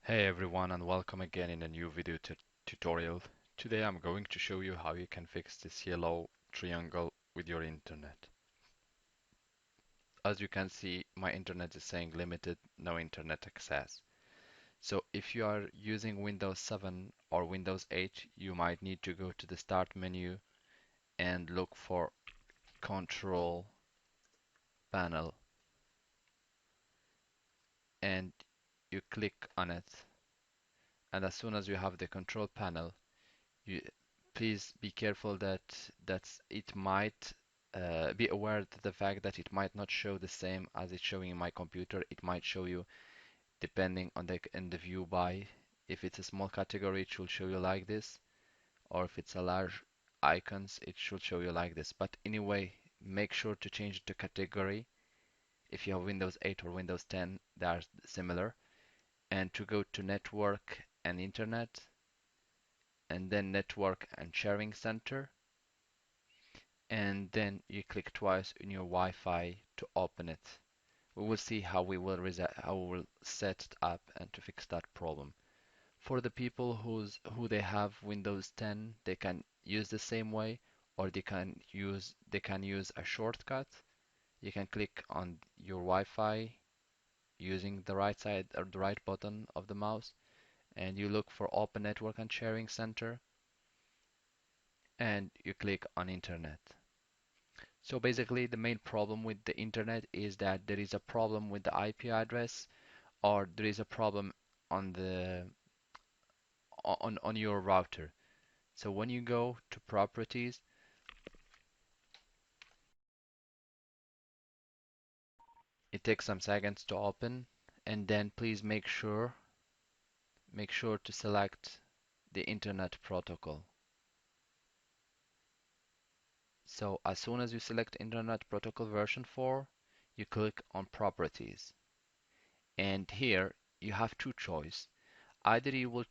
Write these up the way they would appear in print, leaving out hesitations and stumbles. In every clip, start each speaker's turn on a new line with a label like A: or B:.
A: Hey everyone, and welcome again in a new video tutorial. Today I'm going to show you how you can fix this yellow triangle with your internet. As you can see, my internet is saying limited, no internet access. So if you are using Windows 7 or Windows 8, you might need to go to the Start menu and look for Control Panel, and you click on it. And as soon as you have the control panel, you please be careful that it might be aware of the fact that it might not show the same as it's showing in my computer. It might show you depending on the in the view by. If it's a small category, it should show you like this, or if it's a large icons, it should show you like this. But anyway, make sure to change the category. If you have Windows 8 or Windows 10, they are similar. And to go to Network and Internet, and then Network and Sharing Center, and then you click twice in your Wi-Fi to open it. We will see how we will set it up and to fix that problem. For the people who they have Windows 10, they can use the same way, or they can use a shortcut. You can click on your Wi-Fi using the right side or the right button of the mouse, and you look for Open Network and Sharing Center, and you click on Internet. So basically, the main problem with the internet is that there is a problem with the IP address, or there is a problem on the on your router. So when you go to properties, it takes some seconds to open, and then please make sure to select the internet protocol. So as soon as you select Internet Protocol version 4, you click on properties, and here you have two choices. Either you will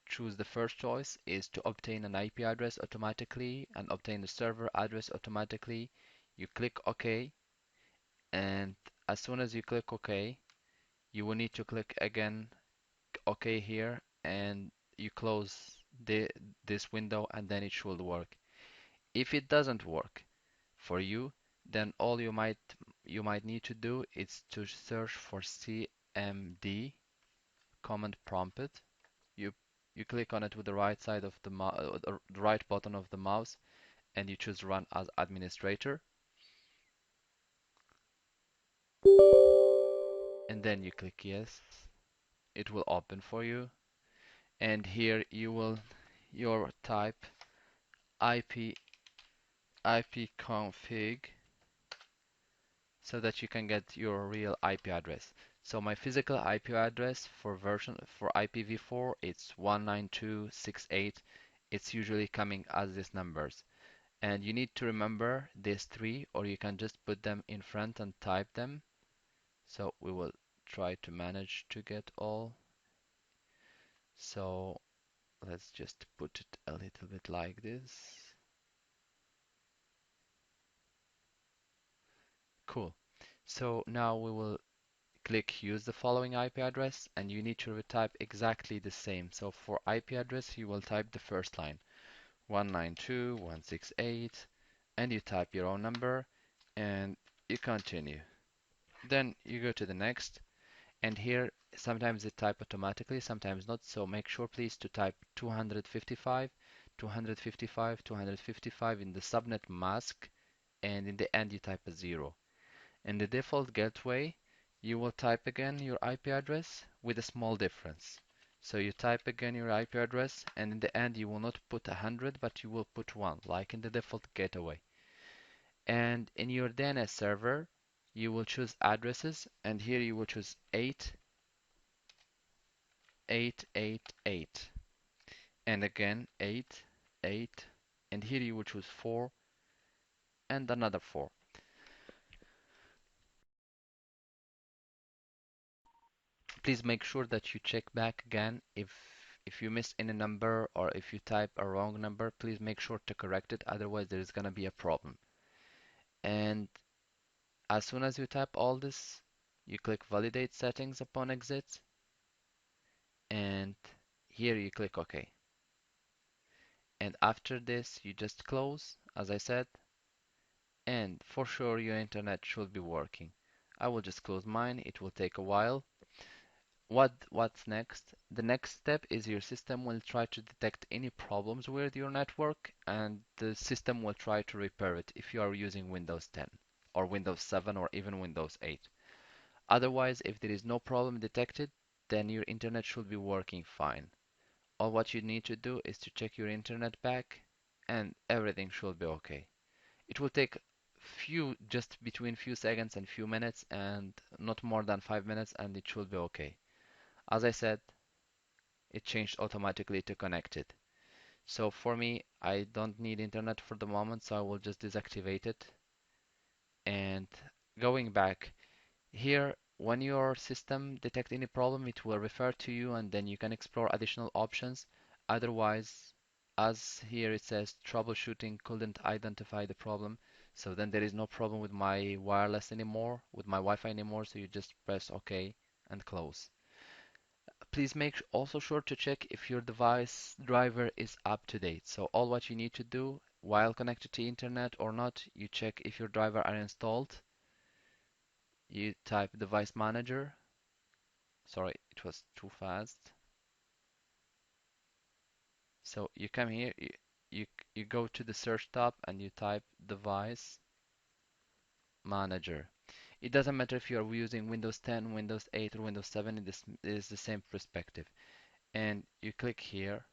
A: choose the first choice is to obtain an IP address automatically and obtain the server address automatically. You click OK, and as soon as you click OK, you will need to click again OK here, and you close this window, and then it should work. If it doesn't work for you, then all you might need to do is to search for CMD command prompt. You you click on it with the right side of the right button of the mouse, and you choose Run as administrator, and then you click Yes. It will open for you, and here you will your type IP ipconfig so that you can get your real IP address. So my physical IP address for IPv4 it's 192.168. It's usually coming as these numbers. And you need to remember these three, or you can just put them in front and type them. So we will try to manage to get all. So let's just put it a little bit like this. Cool. So now we will click use the following IP address, and you need to retype exactly the same. So for IP address, you will type the first line 192.168, and you type your own number, and you continue. Then you go to the next, and here sometimes it type automatically, sometimes not. So make sure please to type 255, 255, 255 in the subnet mask, and in the end you type a 0. In the default gateway, you will type again your IP address with a small difference. So you type again your IP address, and in the end you will not put 100, but you will put 1, like in the default gateway. And in your DNS server, you will choose addresses, and here you will choose 8888, and again 88, and here you will choose 4 and another 4. Please make sure that you check back again if you miss any number, or if you type a wrong number, please make sure to correct it, otherwise there is going to be a problem. And as soon as you type all this, you click validate settings upon exit, and here you click OK. And after this, you just close, as I said, and for sure your internet should be working. I will just close mine. It will take a while. What's next? The next step is your system will try to detect any problems with your network, and the system will try to repair it if you are using Windows 10 or Windows 7 or even Windows 8. Otherwise, if there is no problem detected, then your internet should be working fine. All what you need to do is to check your internet back and everything should be okay. It will take just between few seconds and few minutes and not more than 5 minutes and it should be okay. As I said, it changed automatically to connected. So for me, I don't need internet for the moment, so I will just deactivate it. And going back, here, when your system detects any problem, it will refer to you and then you can explore additional options. Otherwise, as here it says troubleshooting couldn't identify the problem. So then there is no problem with my wireless anymore, with my Wi-Fi anymore. So you just press OK and close. Please make also sure to check if your device driver is up to date. So all what you need to do while connected to internet or not, you check if your driver are installed. You type device manager. Sorry, it was too fast. So you come here, you, you go to the search tab and you type device manager. It doesn't matter if you're using Windows 10, Windows 8 or Windows 7, it is the same perspective. And you click here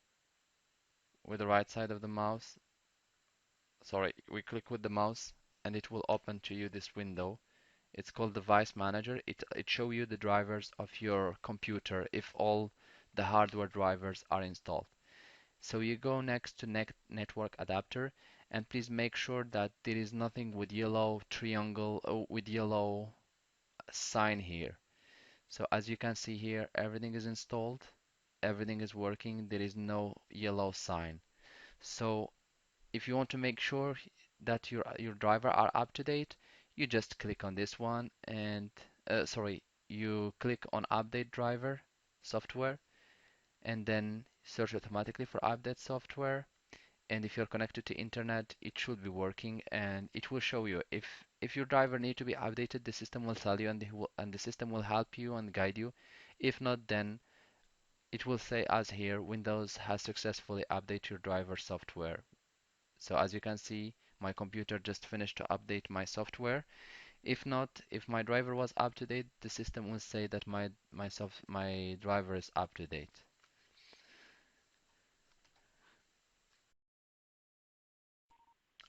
A: with the right side of the mouse. Sorry, we click with the mouse and it will open to you this window. It's called Device Manager. It shows you the drivers of your computer if all the hardware drivers are installed. So you go next to network adapter and please make sure that there is nothing with yellow triangle or with yellow sign here. So as you can see here, everything is installed, everything is working, there is no yellow sign. So if you want to make sure that your driver are up to date, you just click on this one and sorry, you click on update driver software and then search automatically for update software. And if you're connected to internet, it should be working and it will show you if your driver need to be updated, the system will tell you and the system will help you and guide you. If not, then it will say as here, Windows has successfully updated your driver software. So as you can see, my computer just finished to update my software. If not, if my driver was up to date, the system will say that my driver is up to date.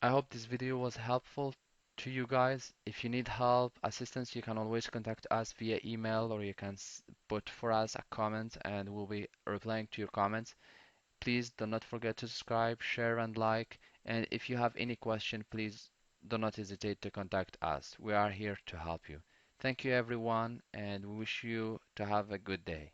A: I hope this video was helpful to you guys. If you need help, assistance, you can always contact us via email or you can put for us a comment and we'll be replying to your comments. Please do not forget to subscribe, share and like. And if you have any question, please do not hesitate to contact us. We are here to help you. Thank you everyone and we wish you to have a good day.